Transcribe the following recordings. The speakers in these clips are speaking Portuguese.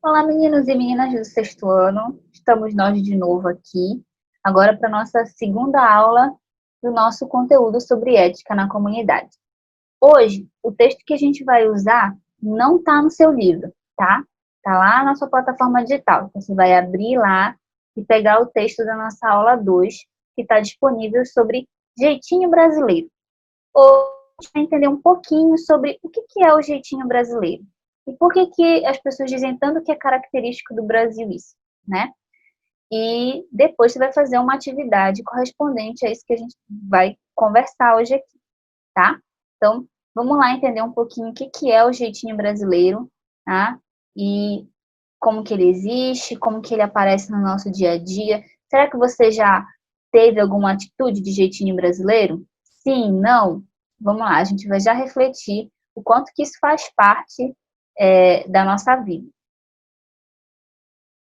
Olá, meninos e meninas do sexto ano. Estamos nós de novo aqui, agora para a nossa segunda aula do nosso conteúdo sobre ética na comunidade. Hoje, o texto que a gente vai usar não está no seu livro, tá? Está lá na sua plataforma digital. Você vai abrir lá e pegar o texto da nossa aula 2, que está disponível sobre jeitinho brasileiro. Hoje, a gente vai entender um pouquinho sobre o que é o jeitinho brasileiro. E por que as pessoas dizem tanto que é característico do Brasil isso, né? E depois você vai fazer uma atividade correspondente a isso que a gente vai conversar hoje aqui, tá? Então, vamos lá entender um pouquinho o que é o jeitinho brasileiro, tá? E como que ele existe, como que ele aparece no nosso dia a dia. Será que você já teve alguma atitude de jeitinho brasileiro? Sim, não? Vamos lá, a gente vai já refletir o quanto que isso faz parte da nossa vida.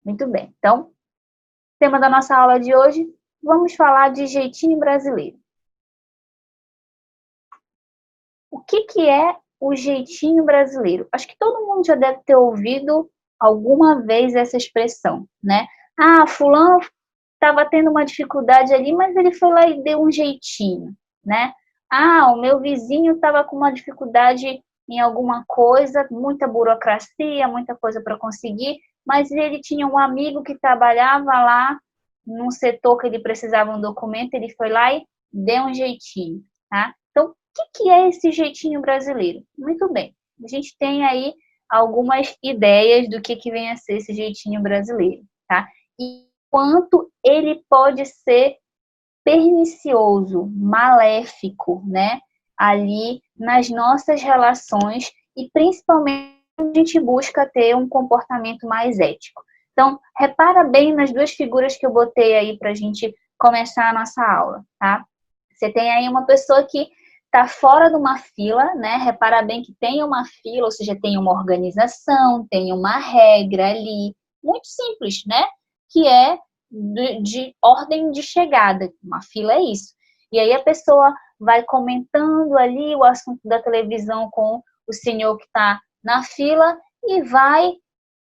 Muito bem. Então, tema da nossa aula de hoje, vamos falar de jeitinho brasileiro. O que é o jeitinho brasileiro? Acho que todo mundo já deve ter ouvido alguma vez essa expressão, né? Ah, fulano estava tendo uma dificuldade ali, mas ele foi lá e deu um jeitinho, né? Ah, o meu vizinho estava com uma dificuldade em alguma coisa, muita burocracia, muita coisa para conseguir, mas ele tinha um amigo que trabalhava lá num setor que ele precisava de um documento, ele foi lá e deu um jeitinho, tá? Então, o que é esse jeitinho brasileiro? Muito bem, a gente tem aí algumas ideias do que vem a ser esse jeitinho brasileiro, tá? E quanto ele pode ser pernicioso, maléfico, né? Ali nas nossas relações e principalmente quando a gente busca ter um comportamento mais ético. Então, repara bem nas duas figuras que eu botei aí para a gente começar a nossa aula, tá? Você tem aí uma pessoa que está fora de uma fila, né? Repara bem que tem uma fila, ou seja, tem uma organização, tem uma regra ali, muito simples, né? Que é de ordem de chegada. Uma fila é isso. E aí a pessoa vai comentando ali o assunto da televisão com o senhor que está na fila e vai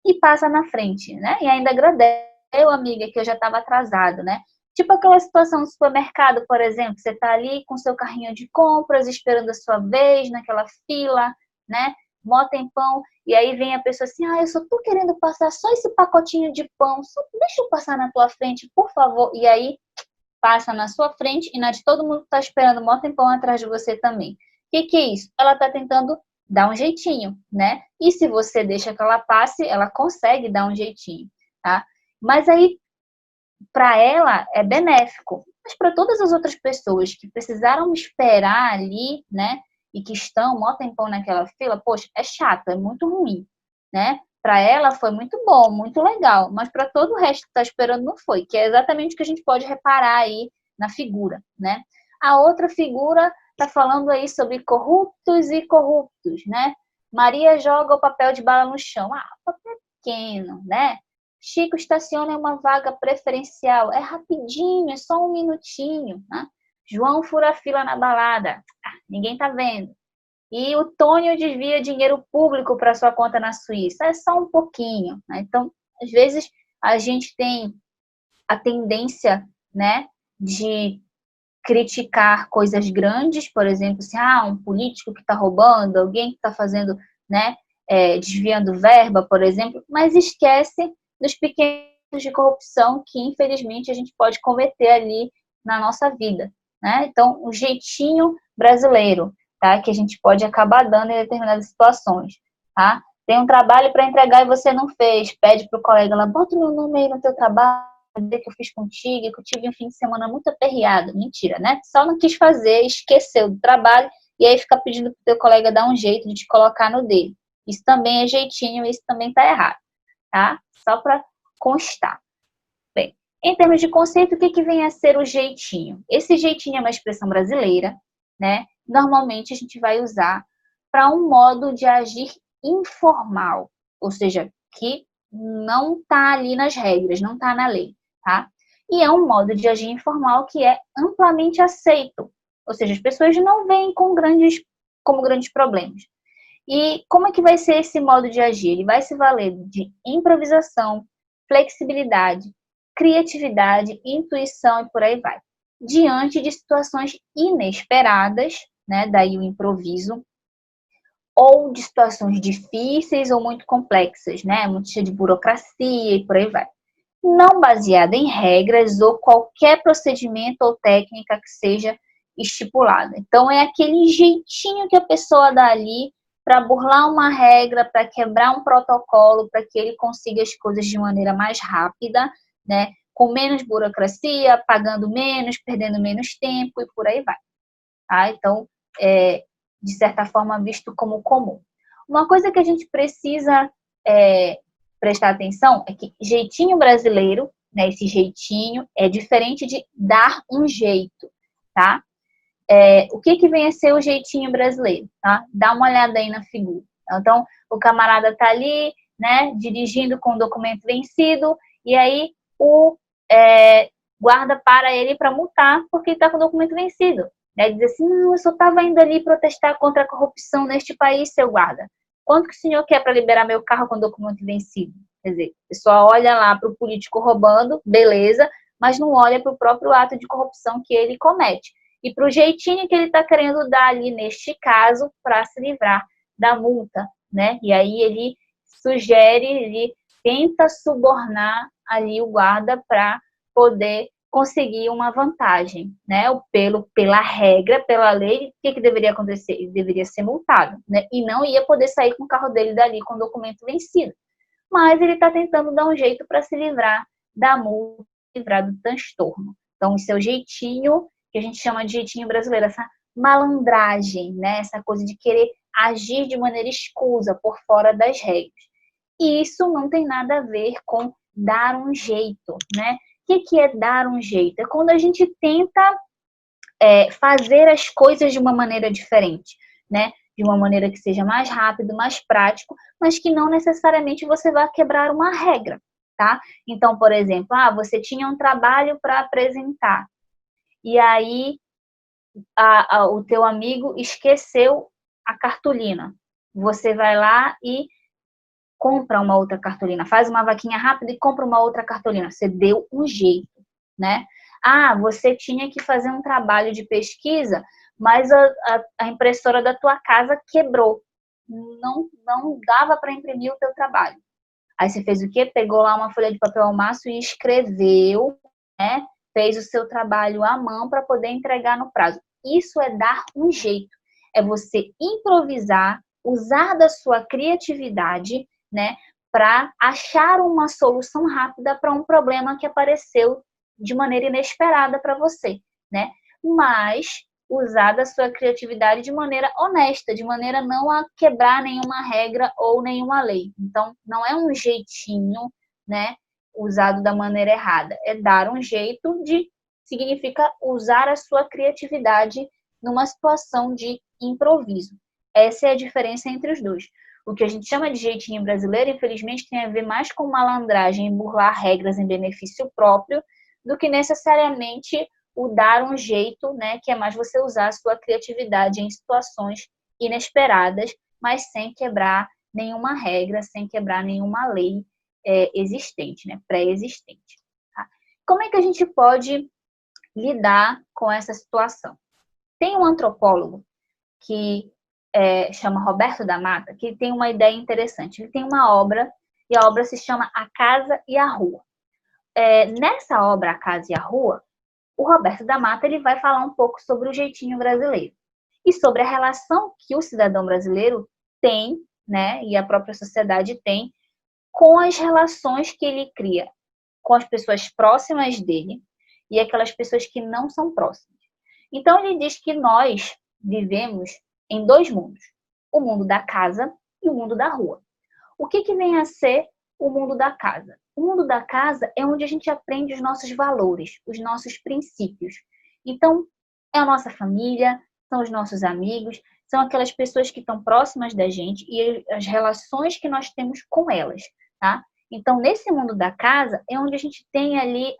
e passa na frente, né? E ainda agradece, amiga, que eu já estava atrasado, né? Tipo aquela situação no supermercado, por exemplo, você está ali com seu carrinho de compras, esperando a sua vez naquela fila, né? Mó tempão, e aí vem a pessoa assim, eu só tô querendo passar só esse pacotinho de pão, só deixa eu passar na tua frente, por favor. E aí passa na sua frente e na de todo mundo que tá esperando mó tempão atrás de você também. O que é isso? Ela tá tentando dar um jeitinho, né? E se você deixa que ela passe, ela consegue dar um jeitinho, tá? Mas aí, para ela, é benéfico. Mas para todas as outras pessoas que precisaram esperar ali, né? E que estão mó tempão naquela fila, poxa, é chato, é muito ruim, né? Para ela foi muito bom, muito legal, mas para todo o resto que está esperando não foi, que é exatamente o que a gente pode reparar aí na figura, né? A outra figura está falando aí sobre corruptos e corruptos, né? Maria joga o papel de bala no chão. Papel pequeno, né? Chico estaciona em uma vaga preferencial. É rapidinho, é só um minutinho, né? João fura a fila na balada. Ninguém tá vendo. E o Tônio desvia dinheiro público para sua conta na Suíça. É só um pouquinho, né? Então, às vezes, a gente tem a tendência, né, de criticar coisas grandes, por exemplo, assim, um político que está roubando, alguém que está fazendo, né, desviando verba, por exemplo, mas esquece dos pequenos de corrupção que, infelizmente, a gente pode cometer ali na nossa vida, né? Então, o jeitinho brasileiro, tá? Que a gente pode acabar dando em determinadas situações, tá? Tem um trabalho para entregar e você não fez, pede para o colega lá, bota o meu nome aí no teu trabalho, que eu fiz contigo, que eu tive um fim de semana muito aperreado. Mentira, né? Só não quis fazer, esqueceu do trabalho e aí fica pedindo pro teu colega dar um jeito de te colocar no dele. Isso também é jeitinho, isso também tá errado, tá? Só para constar. Bem, em termos de conceito, o que vem a ser o jeitinho? Esse jeitinho é uma expressão brasileira, né? Normalmente a gente vai usar para um modo de agir informal, ou seja, que não está ali nas regras, não está na lei, tá? E é um modo de agir informal que é amplamente aceito, ou seja, as pessoas não veem como grandes problemas. E como é que vai ser esse modo de agir? Ele vai se valer de improvisação, flexibilidade, criatividade, intuição e por aí vai. Diante de situações inesperadas, né, daí o improviso, ou de situações difíceis ou muito complexas, né, muito cheio de burocracia e por aí vai. Não baseada em regras ou qualquer procedimento ou técnica que seja estipulada. Então, é aquele jeitinho que a pessoa dá ali para burlar uma regra, para quebrar um protocolo, para que ele consiga as coisas de maneira mais rápida, né? Com menos burocracia, pagando menos, perdendo menos tempo e por aí vai. Tá? Então, de certa forma, visto como comum. Uma coisa que a gente precisa prestar atenção é que jeitinho brasileiro, né, esse jeitinho, é diferente de dar um jeito, tá? O que vem a ser o jeitinho brasileiro, tá? Dá uma olhada aí na figura. Então, o camarada tá ali, né, dirigindo com o documento vencido, e aí o guarda para ele para multar porque ele está com o documento vencido. Né? Diz assim, não, eu só estava indo ali protestar contra a corrupção neste país, seu guarda. Quanto que o senhor quer para liberar meu carro com o documento vencido? Quer dizer, o pessoal olha lá para o político roubando, beleza, mas não olha para o próprio ato de corrupção que ele comete. E para o jeitinho que ele está querendo dar ali, neste caso, para se livrar da multa, né? E aí ele sugere, ele tenta subornar ali o guarda para poder conseguir uma vantagem, né? Pela regra, pela lei, o que deveria acontecer? Ele deveria ser multado, né? E não ia poder sair com o carro dele dali com o documento vencido. Mas ele está tentando dar um jeito para se livrar da multa, se livrar do transtorno. Então, esse é o jeitinho que a gente chama de jeitinho brasileiro, essa malandragem, né? Essa coisa de querer agir de maneira escusa, por fora das regras. E isso não tem nada a ver com dar um jeito, né? O que é dar um jeito? É quando a gente tenta fazer as coisas de uma maneira diferente, né? De uma maneira que seja mais rápido, mais prático, mas que não necessariamente você vai quebrar uma regra, tá? Então, por exemplo, você tinha um trabalho para apresentar e aí o teu amigo esqueceu a cartolina. Você vai lá e compra uma outra cartolina, faz uma vaquinha rápida e compra uma outra cartolina. Você deu um jeito, né? Você tinha que fazer um trabalho de pesquisa, mas a impressora da tua casa quebrou. Não dava para imprimir o teu trabalho. Aí você fez o quê? Pegou lá uma folha de papel ao maço e escreveu, né? Fez o seu trabalho à mão para poder entregar no prazo. Isso é dar um jeito. É você improvisar, usar da sua criatividade, né? Para achar uma solução rápida para um problema que apareceu de maneira inesperada para você, né? Mas usar da sua criatividade de maneira honesta, de maneira não a quebrar nenhuma regra ou nenhuma lei. Então, não é um jeitinho, né, usado da maneira errada. É dar um jeito significa usar a sua criatividade numa situação de improviso. Essa é a diferença entre os dois. O que a gente chama de jeitinho brasileiro, infelizmente, tem a ver mais com malandragem e burlar regras em benefício próprio do que necessariamente o dar um jeito, né, que é mais você usar a sua criatividade em situações inesperadas, mas sem quebrar nenhuma regra, sem quebrar nenhuma lei existente, né, pré-existente. Tá? Como é que a gente pode lidar com essa situação? Tem um antropólogo que chama Roberto da Mata, que tem uma ideia interessante. Ele tem uma obra, e a obra se chama A Casa e a Rua. Nessa obra, A Casa e a Rua, o Roberto da Mata ele vai falar um pouco sobre o jeitinho brasileiro e sobre a relação que o cidadão brasileiro tem, né, e a própria sociedade tem, com as relações que ele cria com as pessoas próximas dele e aquelas pessoas que não são próximas. Então, ele diz que nós vivemos em dois mundos, o mundo da casa e o mundo da rua. O que vem a ser o mundo da casa? O mundo da casa é onde a gente aprende os nossos valores, os nossos princípios. Então, é a nossa família, são os nossos amigos, são aquelas pessoas que estão próximas da gente e as relações que nós temos com elas, tá? Então, nesse mundo da casa é onde a gente tem ali,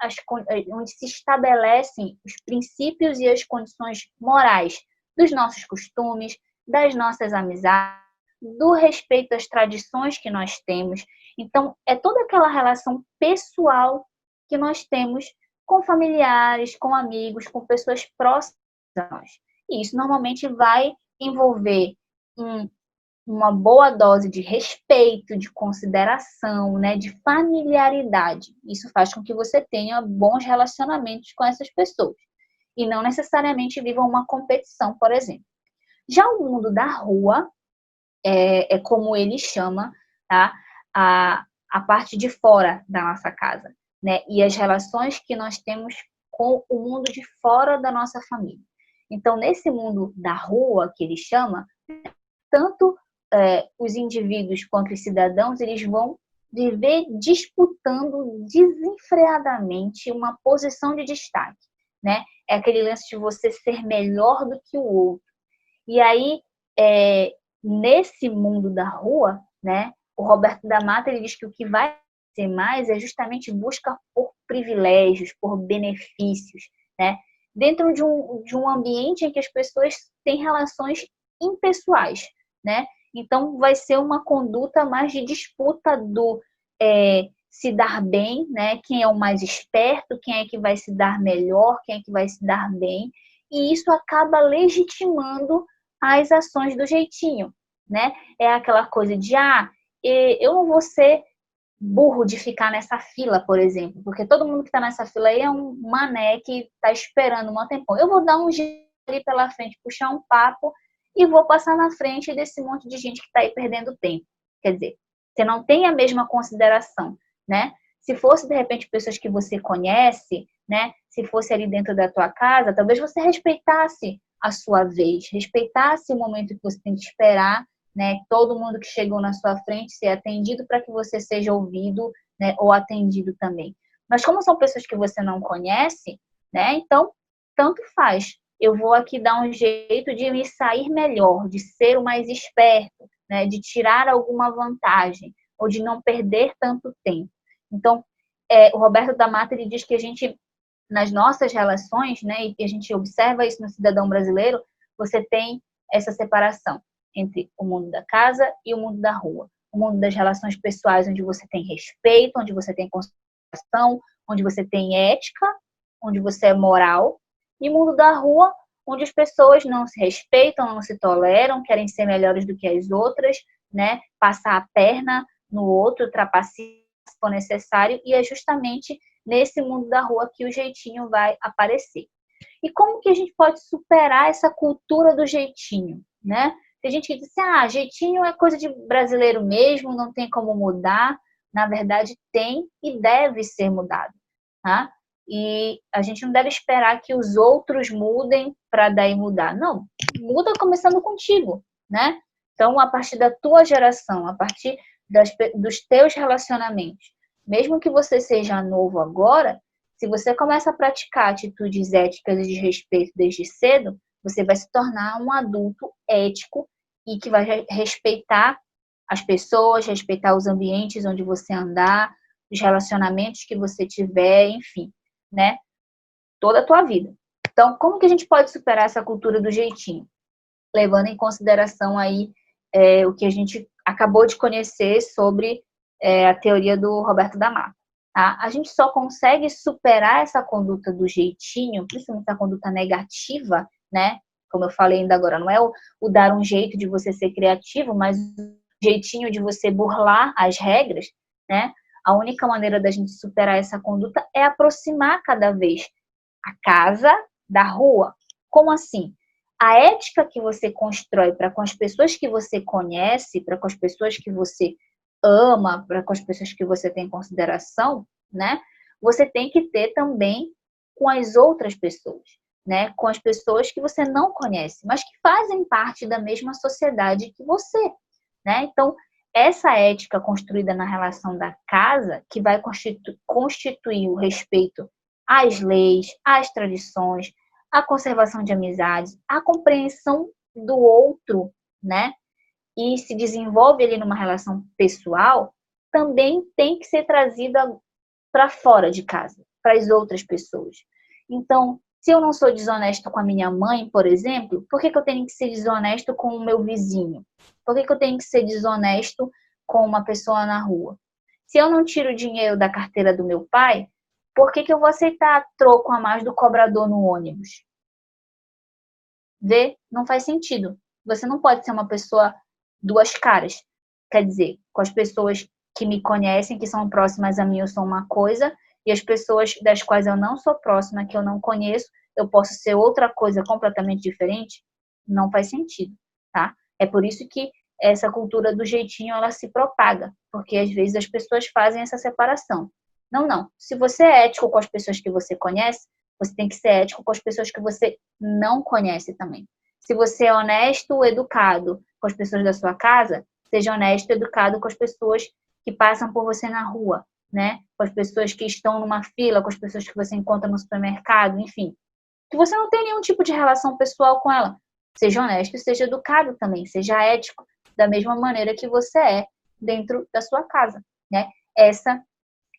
onde se estabelecem os princípios e as condições morais dos nossos costumes, das nossas amizades, do respeito às tradições que nós temos. Então, é toda aquela relação pessoal que nós temos com familiares, com amigos, com pessoas próximas a nós. E isso normalmente vai envolver uma boa dose de respeito, de consideração, né, de familiaridade. Isso faz com que você tenha bons relacionamentos com essas pessoas e não necessariamente vivam uma competição, por exemplo. Já o mundo da rua é como ele chama, tá? A parte de fora da nossa casa, né? E as relações que nós temos com o mundo de fora da nossa família. Então, nesse mundo da rua, que ele chama, tanto os indivíduos quanto os cidadãos, eles vão viver disputando desenfreadamente uma posição de destaque, né? É aquele lance de você ser melhor do que o outro. E aí, nesse mundo da rua, né, o Roberto da Mata ele diz que o que vai ser mais é justamente busca por privilégios, por benefícios, né? Dentro de um ambiente em que as pessoas têm relações impessoais, né? Então, vai ser uma conduta mais de disputa do se dar bem, né? Quem é o mais esperto, quem é que vai se dar melhor, quem é que vai se dar bem. E isso acaba legitimando as ações do jeitinho, né? É aquela coisa de, eu não vou ser burro de ficar nessa fila, por exemplo, porque todo mundo que está nessa fila aí é um mané que está esperando um tempão. Eu vou dar um jeito ali pela frente, puxar um papo e vou passar na frente desse monte de gente que está aí perdendo tempo. Quer dizer, você não tem a mesma consideração, né? Se fosse, de repente, pessoas que você conhece, né? Se fosse ali dentro da tua casa, talvez você respeitasse a sua vez, respeitasse o momento que você tem que esperar, né? Todo mundo que chegou na sua frente ser atendido para que você seja ouvido, né? Ou atendido também. Mas como são pessoas que você não conhece, né? Então, tanto faz. Eu vou aqui dar um jeito de me sair melhor, de ser o mais esperto, né? De tirar alguma vantagem ou de não perder tanto tempo. Então, o Roberto da Mata ele diz que a gente, nas nossas relações, né? E a gente observa isso no cidadão brasileiro, você tem essa separação entre o mundo da casa e o mundo da rua. O mundo das relações pessoais, onde você tem respeito, onde você tem consideração, onde você tem ética, onde você é moral, e o mundo da rua, onde as pessoas não se respeitam, não se toleram, querem ser melhores do que as outras, né? Passar a perna no outro, trapacear se for necessário, e é justamente nesse mundo da rua que o jeitinho vai aparecer. E como que a gente pode superar essa cultura do jeitinho, né? Tem gente que diz assim, jeitinho é coisa de brasileiro mesmo, não tem como mudar. Na verdade, tem e deve ser mudado, tá? E a gente não deve esperar que os outros mudem para daí mudar. Não, muda começando contigo, né? Então, a partir da tua geração, a partir dos teus relacionamentos, mesmo que você seja novo agora, se você começa a praticar atitudes éticas e de respeito desde cedo, você vai se tornar um adulto ético e que vai respeitar as pessoas, respeitar os ambientes onde você andar, os relacionamentos que você tiver, enfim, né? Toda a tua vida. Então, como que a gente pode superar essa cultura do jeitinho? Levando em consideração aí o que a gente acabou de conhecer sobre a teoria do Roberto da Mata. Tá? A gente só consegue superar essa conduta do jeitinho, principalmente a conduta negativa, né? Como eu falei ainda agora, não é o dar um jeito de você ser criativo, mas o jeitinho de você burlar as regras, né? A única maneira da gente superar essa conduta é aproximar cada vez a casa da rua. Como assim? A ética que você constrói para com as pessoas que você conhece, para com as pessoas que você ama, para com as pessoas que você tem consideração, né? Você tem que ter também com as outras pessoas, né? Com as pessoas que você não conhece, mas que fazem parte da mesma sociedade que você, né? Então, essa ética construída na relação da casa, que vai constituir o respeito às leis, às tradições, a conservação de amizades, a compreensão do outro, né? E se desenvolve ali numa relação pessoal, também tem que ser trazida para fora de casa, para as outras pessoas. Então, Se eu não sou desonesto com a minha mãe, por exemplo, por que que eu tenho que ser desonesto com o meu vizinho? Por que que eu tenho que ser desonesto com uma pessoa na rua? Se eu não tiro dinheiro da carteira do meu pai, por que que eu vou aceitar troco a mais do cobrador no ônibus? Vê? Não faz sentido. Você não pode ser uma pessoa duas caras. Quer dizer, com as pessoas que me conhecem, que são próximas a mim, eu sou uma coisa, e as pessoas das quais eu não sou próxima, que eu não conheço, eu posso ser outra coisa completamente diferente? Não faz sentido, tá? É por isso que essa cultura do jeitinho, ela se propaga, porque às vezes as pessoas fazem essa separação. Não, não. Se você é ético com as pessoas que você conhece, você tem que ser ético com as pessoas que você não conhece também. Se você é honesto, educado com as pessoas da sua casa, seja honesto, educado com as pessoas que passam por você na rua, né? Com as pessoas que estão numa fila, com as pessoas que você encontra no supermercado, enfim. Que você não tem nenhum tipo de relação pessoal com ela. Seja honesto, seja educado também, seja ético, da mesma maneira que você é dentro da sua casa, né? Essa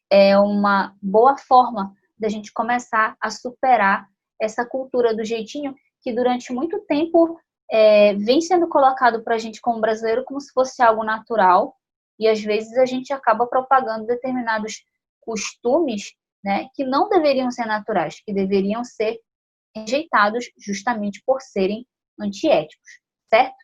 é uma boa forma da gente começar a superar essa cultura do jeitinho que durante muito tempo vem sendo colocado para a gente como brasileiro como se fosse algo natural, e às vezes a gente acaba propagando determinados costumes, né, que não deveriam ser naturais, que deveriam ser rejeitados justamente por serem antiéticos, certo?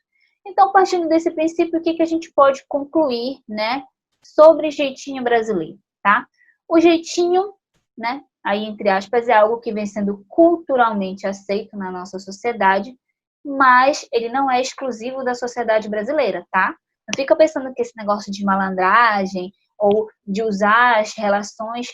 Então, partindo desse princípio, o que que a gente pode concluir, né, sobre jeitinho brasileiro, tá? O jeitinho, né, aí entre aspas, é algo que vem sendo culturalmente aceito na nossa sociedade, mas ele não é exclusivo da sociedade brasileira, tá? Não fica pensando que esse negócio de malandragem ou de usar as relações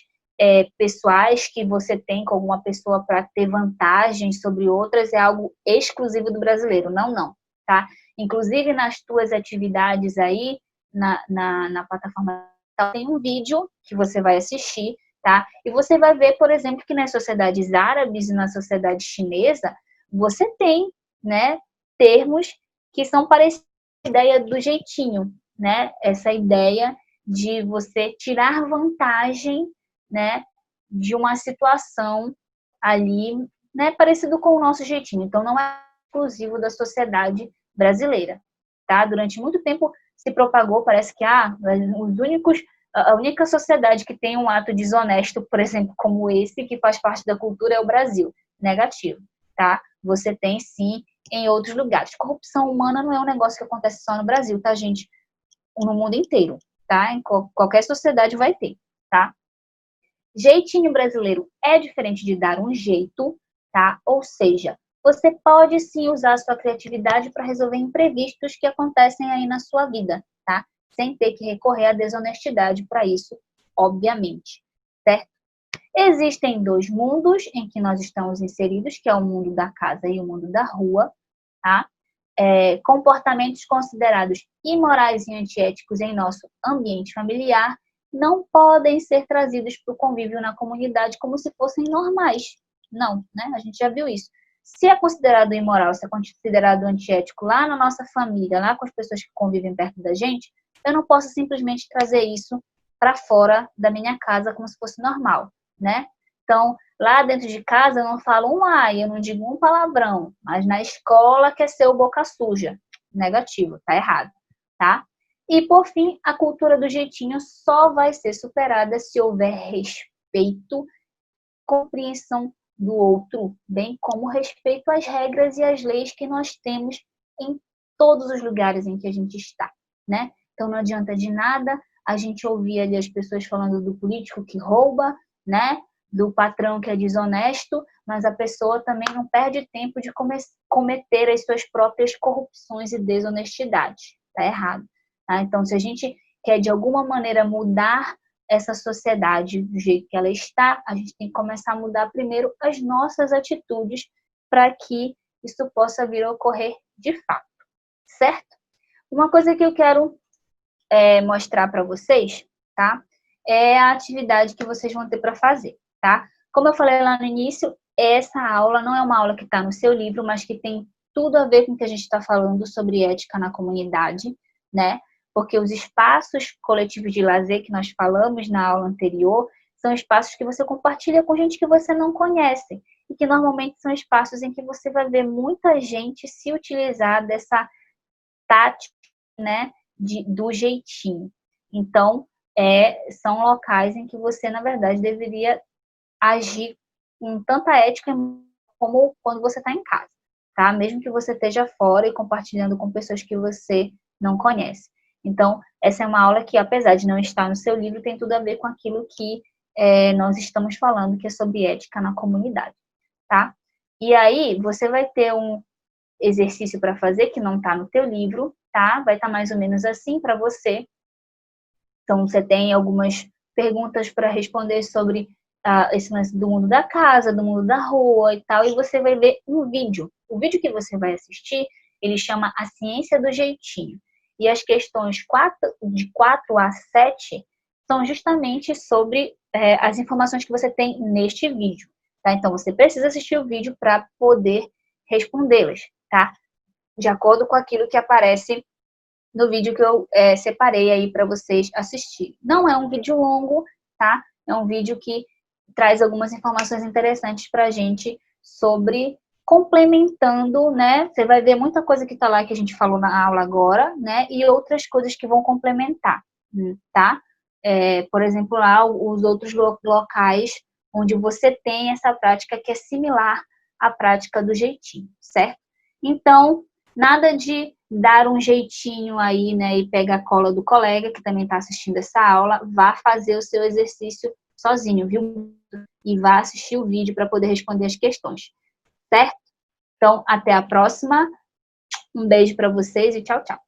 pessoais que você tem com alguma pessoa para ter vantagem sobre outras é algo exclusivo do brasileiro. Não, não, tá? Inclusive nas tuas atividades aí, na plataforma, tem um vídeo que você vai assistir, tá? E você vai ver, por exemplo, que nas sociedades árabes e na sociedade chinesa, você tem, né, termos que são parecidos com a ideia do jeitinho, né? Essa ideia de você tirar vantagem, né, de uma situação ali, né, parecido com o nosso jeitinho. Então, não é exclusivo da sociedade brasileira, tá? Durante muito tempo se propagou, parece que a única sociedade que tem um ato desonesto, por exemplo, como esse, que faz parte da cultura, é o Brasil. Negativo, tá? Você tem, sim, em outros lugares. Corrupção humana não é um negócio que acontece só no Brasil, tá, gente? No mundo inteiro, tá? Em qualquer sociedade vai ter, tá? Jeitinho brasileiro é diferente de dar um jeito, tá? Ou seja, você pode sim usar a sua criatividade para resolver imprevistos que acontecem aí na sua vida, tá? Sem ter que recorrer à desonestidade para isso, obviamente, certo? Existem dois mundos em que nós estamos inseridos, que é o mundo da casa e o mundo da rua, tá? Comportamentos considerados imorais e antiéticos em nosso ambiente familiar não podem ser trazidos para o convívio na comunidade como se fossem normais. Não, né? A gente já viu isso. Se é considerado imoral, se é considerado antiético lá na nossa família, lá com as pessoas que convivem perto da gente, eu não posso simplesmente trazer isso para fora da minha casa como se fosse normal, né? Então, lá dentro de casa eu não falo um ai, eu não digo um palavrão, mas na escola quer ser o boca suja. Negativo, tá errado, tá? E, por fim, a cultura do jeitinho só vai ser superada se houver respeito, compreensão do outro, bem como respeito às regras e às leis que nós temos em todos os lugares em que a gente está, né? Então, não adianta de nada a gente ouvir ali as pessoas falando do político que rouba, né? Do patrão que é desonesto, mas a pessoa também não perde tempo de cometer as suas próprias corrupções e desonestidades. Tá errado. Tá? Então, se a gente quer de alguma maneira mudar essa sociedade do jeito que ela está, a gente tem que começar a mudar primeiro as nossas atitudes para que isso possa vir a ocorrer de fato, certo? Uma coisa que eu quero mostrar para vocês, tá? É a atividade que vocês vão ter para fazer, tá? Como eu falei lá no início, essa aula não é uma aula que está no seu livro, mas que tem tudo a ver com o que a gente está falando sobre ética na comunidade, né? Porque os espaços coletivos de lazer que nós falamos na aula anterior são espaços que você compartilha com gente que você não conhece. e que normalmente são espaços em que você vai ver muita gente se utilizar dessa tática, né, do jeitinho. Então, são locais em que você, na verdade, deveria agir com tanta ética como quando você está em casa, tá? Mesmo que você esteja fora e compartilhando com pessoas que você não conhece. Então, essa é uma aula que, apesar de não estar no seu livro, tem tudo a ver com aquilo que nós estamos falando, que é sobre ética na comunidade, tá? E aí, você vai ter um exercício para fazer que não está no teu livro, tá? Vai estar mais ou menos assim para você. Então, você tem algumas perguntas para responder sobre esse lance do mundo da casa, do mundo da rua e tal, e você vai ver um vídeo. O vídeo que você vai assistir, ele chama A Ciência do Jeitinho. E as questões de 4 a 7 são justamente sobre as informações que você tem neste vídeo. Tá? Então, você precisa assistir o vídeo para poder respondê-las, tá? De acordo com aquilo que aparece no vídeo que eu separei aí para vocês assistirem. Não é um vídeo longo, tá? É um vídeo que traz algumas informações interessantes para a gente sobre complementando, né? Você vai ver muita coisa que está lá que a gente falou na aula agora, né? E outras coisas que vão complementar, tá? Por exemplo, lá os outros locais onde você tem essa prática que é similar à prática do jeitinho, certo? Então, nada de dar um jeitinho aí, né, e pega a cola do colega que também está assistindo essa aula, vá fazer o seu exercício sozinho, viu? E vá assistir o vídeo para poder responder as questões, certo? Então, até a próxima. Um beijo para vocês e tchau, tchau.